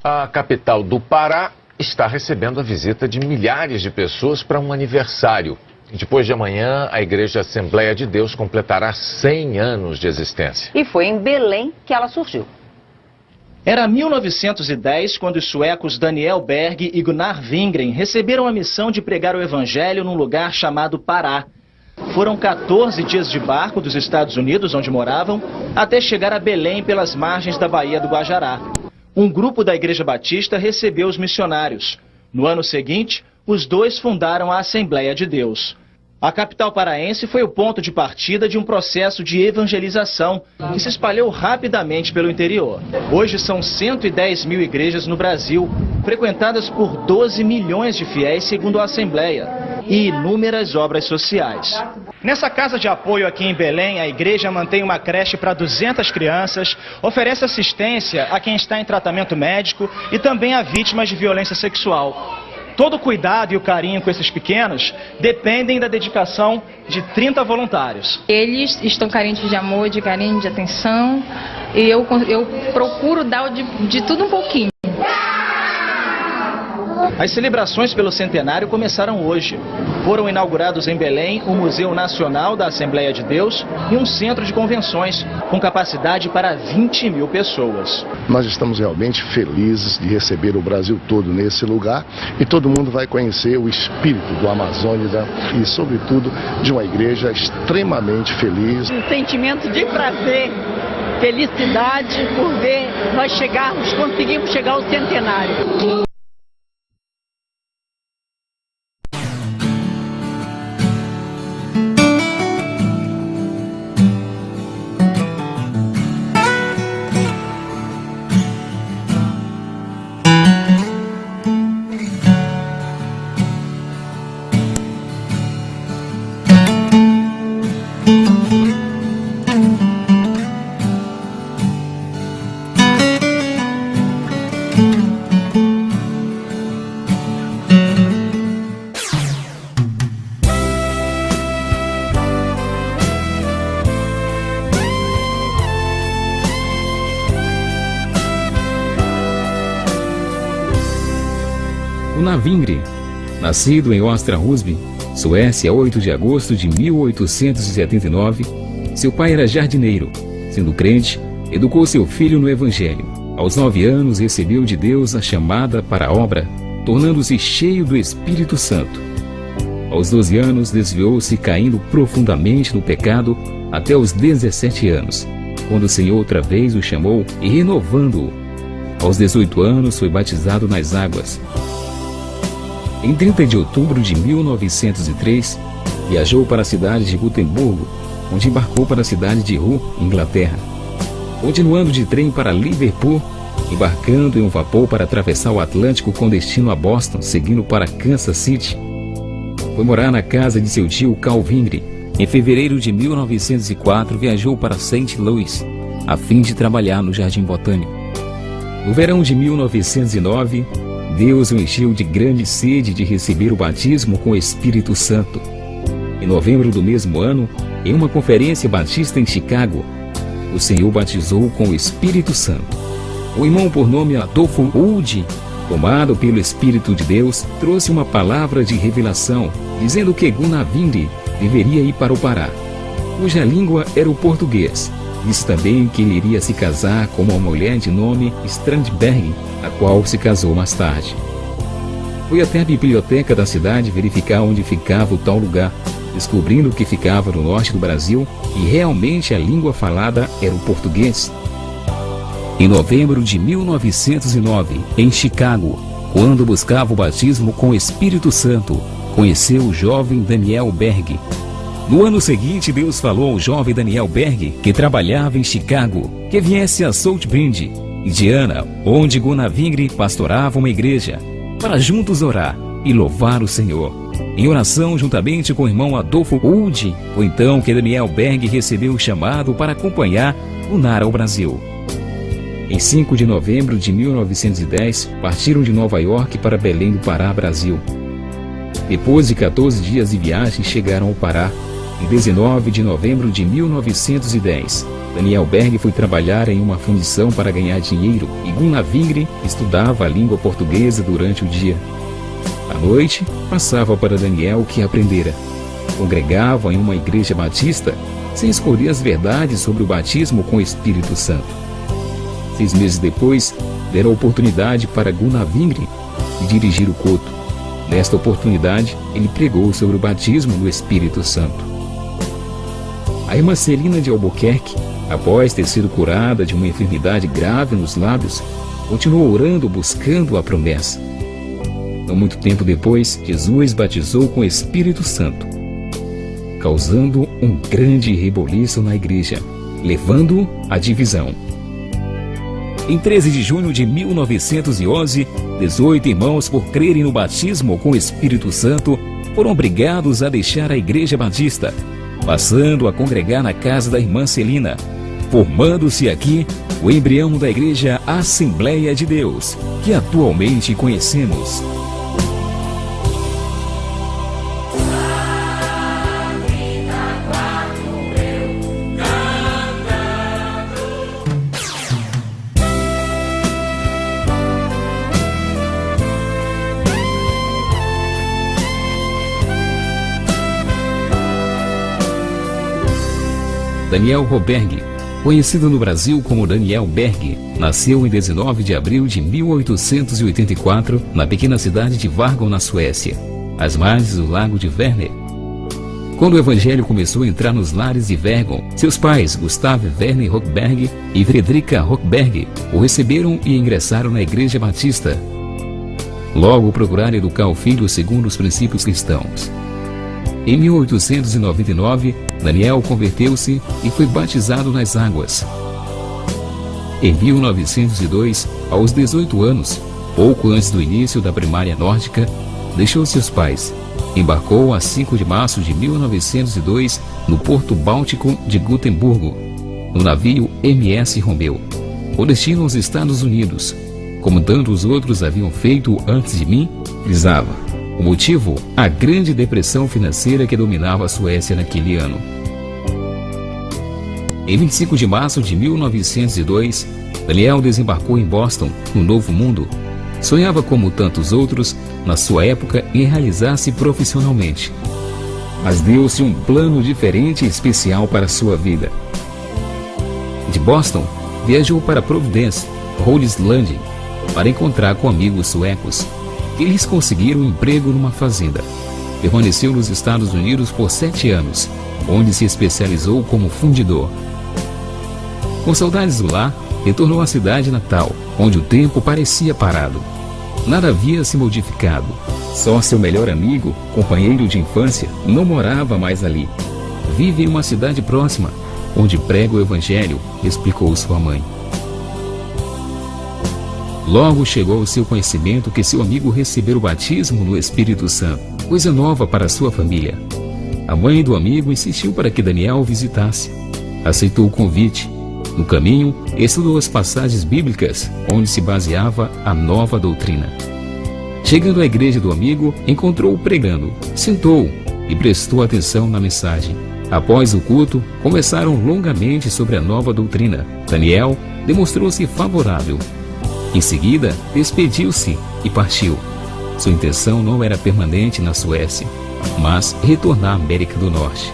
A capital do Pará está recebendo a visita de milhares de pessoas para um aniversário. Depois de amanhã, a Igreja Assembleia de Deus completará 100 anos de existência. E foi em Belém que ela surgiu. Era 1910 quando os suecos Daniel Berg e Gunnar Wingren receberam a missão de pregar o evangelho num lugar chamado Pará. Foram 14 dias de barco dos Estados Unidos, onde moravam, até chegar a Belém pelas margens da Baía do Guajará. Um grupo da Igreja Batista recebeu os missionários. No ano seguinte, os dois fundaram a Assembleia de Deus. A capital paraense foi o ponto de partida de um processo de evangelização que se espalhou rapidamente pelo interior. Hoje são 110 mil igrejas no Brasil, frequentadas por 12 milhões de fiéis, segundo a Assembleia, e inúmeras obras sociais. Nessa casa de apoio aqui em Belém, a igreja mantém uma creche para 200 crianças, oferece assistência a quem está em tratamento médico e também a vítimas de violência sexual. Todo o cuidado e o carinho com esses pequenos dependem da dedicação de 30 voluntários. Eles estão carentes de amor, de carinho, de atenção, e eu procuro dar de tudo um pouquinho. As celebrações pelo centenário começaram hoje. Foram inaugurados em Belém o Museu Nacional da Assembleia de Deus e um centro de convenções com capacidade para 20 mil pessoas. Nós estamos realmente felizes de receber o Brasil todo nesse lugar e todo mundo vai conhecer o espírito do Amazônida e, sobretudo, de uma igreja extremamente feliz. Um sentimento de prazer, felicidade por ver nós conseguimos chegar ao centenário. Gunnar Wingren, nascido em Ostra Husby, Suécia, 8 de agosto de 1879, seu pai era jardineiro. Sendo crente, educou seu filho no Evangelho. Aos 9 anos, recebeu de Deus a chamada para a obra, tornando-se cheio do Espírito Santo. Aos 12 anos, desviou-se caindo profundamente no pecado até os 17 anos, quando o Senhor outra vez o chamou e renovando-o. Aos 18 anos, foi batizado nas águas. Em 30 de outubro de 1903, viajou para a cidade de Gotemburgo, onde embarcou para a cidade de Hull, Inglaterra. Continuando de trem para Liverpool, embarcando em um vapor para atravessar o Atlântico com destino a Boston, seguindo para Kansas City. Foi morar na casa de seu tio Carl Wingren. Em fevereiro de 1904, viajou para St. Louis, a fim de trabalhar no Jardim Botânico. No verão de 1909, Deus o encheu de grande sede de receber o batismo com o Espírito Santo. Em novembro do mesmo ano, em uma conferência batista em Chicago, o Senhor batizou com o Espírito Santo. O irmão por nome Adolfo Wood, tomado pelo Espírito de Deus, trouxe uma palavra de revelação, dizendo que Gunnar Wingren deveria ir para o Pará, cuja língua era o português. Disse também que ele iria se casar com uma mulher de nome Strandberg, a qual se casou mais tarde. Foi até a biblioteca da cidade verificar onde ficava o tal lugar, descobrindo que ficava no norte do Brasil e realmente a língua falada era o português. Em novembro de 1909, em Chicago, quando buscava o batismo com o Espírito Santo, conheceu o jovem Daniel Berg. No ano seguinte, Deus falou ao jovem Daniel Berg, que trabalhava em Chicago, que viesse a Southbridge, Indiana, onde Gunnar Wingren pastorava uma igreja, para juntos orar e louvar o Senhor. Em oração, juntamente com o irmão Adolfo Wood, foi então que Daniel Berg recebeu o chamado para acompanhar Gunnar ao Brasil. Em 5 de novembro de 1910, partiram de Nova York para Belém do Pará, Brasil. Depois de 14 dias de viagem, chegaram ao Pará. Em 19 de novembro de 1910, Daniel Berg foi trabalhar em uma fundição para ganhar dinheiro e Gunnar Wingren estudava a língua portuguesa durante o dia. À noite, passava para Daniel o que aprendera. Congregava em uma igreja batista, sem escolher as verdades sobre o batismo com o Espírito Santo. 6 meses depois, deram a oportunidade para Gunnar Wingren de dirigir o culto. Nesta oportunidade, ele pregou sobre o batismo no Espírito Santo. A irmã Celina de Albuquerque, após ter sido curada de uma enfermidade grave nos lábios, continuou orando buscando a promessa. Não muito tempo depois, Jesus batizou com o Espírito Santo, causando um grande reboliço na igreja, levando à divisão. Em 13 de junho de 1911, 18 irmãos, por crerem no batismo com o Espírito Santo, foram obrigados a deixar a Igreja Batista, passando a congregar na casa da irmã Celina, formando-se aqui o embrião da Igreja Assembleia de Deus, que atualmente conhecemos. Daniel Roberg, conhecido no Brasil como Daniel Berg, nasceu em 19 de abril de 1884 na pequena cidade de Vargön, na Suécia, às margens do lago de Vänern. Quando o evangelho começou a entrar nos lares de Vargön, seus pais, Gustav Werner Rockberg e Fredrika Rockberg, o receberam e ingressaram na Igreja Batista. Logo procuraram educar o filho segundo os princípios cristãos. Em 1899, Daniel converteu-se e foi batizado nas águas. Em 1902, aos 18 anos, pouco antes do início da primária nórdica, deixou seus pais. Embarcou a 5 de março de 1902 no porto báltico de Gotemburgo, no navio MS Romeu, com destino aos Estados Unidos. Como tantos outros haviam feito antes de mim, frisava. O motivo? A grande depressão financeira que dominava a Suécia naquele ano. Em 25 de março de 1902, Daniel desembarcou em Boston, no Novo Mundo. Sonhava, como tantos outros, na sua época, em realizar-se profissionalmente. Mas deu-se um plano diferente e especial para a sua vida. De Boston, viajou para Providence, Rhode Island, para encontrar com amigos suecos. Eles conseguiram um emprego numa fazenda. Permaneceu nos Estados Unidos por 7 anos, onde se especializou como fundidor. Com saudades do lar, retornou à cidade natal, onde o tempo parecia parado. Nada havia se modificado. Só seu melhor amigo, companheiro de infância, não morava mais ali. Vive em uma cidade próxima, onde prega o Evangelho, explicou sua mãe. Logo chegou ao seu conhecimento que seu amigo recebera o batismo no Espírito Santo, coisa nova para sua família. A mãe do amigo insistiu para que Daniel o visitasse. Aceitou o convite. No caminho, estudou as passagens bíblicas onde se baseava a nova doutrina. Chegando à igreja do amigo, encontrou-o pregando. Sentou e prestou atenção na mensagem. Após o culto, conversaram longamente sobre a nova doutrina. Daniel demonstrou-se favorável. Em seguida, despediu-se e partiu. Sua intenção não era permanente na Suécia, mas retornar à América do Norte.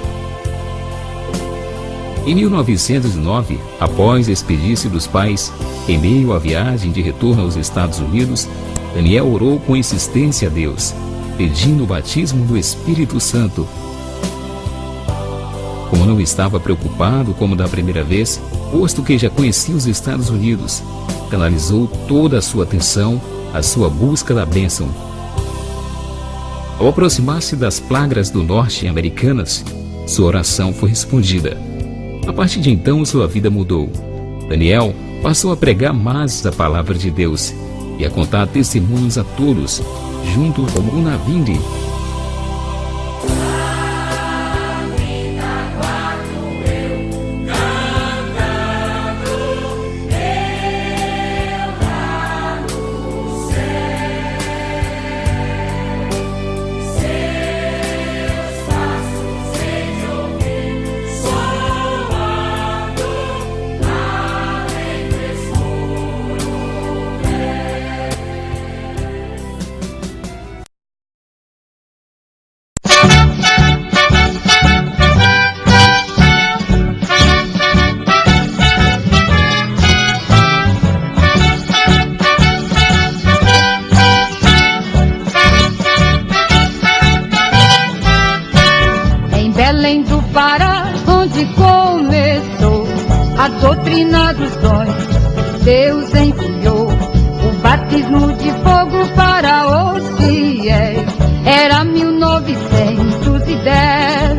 Em 1909, após despedir-se dos pais, em meio à viagem de retorno aos Estados Unidos, Daniel orou com insistência a Deus, pedindo o batismo do Espírito Santo. Como não estava preocupado como da primeira vez, posto que já conhecia os Estados Unidos, canalizou toda a sua atenção à sua busca da bênção. Ao aproximar-se das plagas do norte americanas, sua oração foi respondida. A partir de então, sua vida mudou. Daniel passou a pregar mais a palavra de Deus e a contar testemunhos a todos, junto com Gunnar Wingren. doutrina dos dons, Deus enviou o batismo de fogo para os fiéis. Era 1910.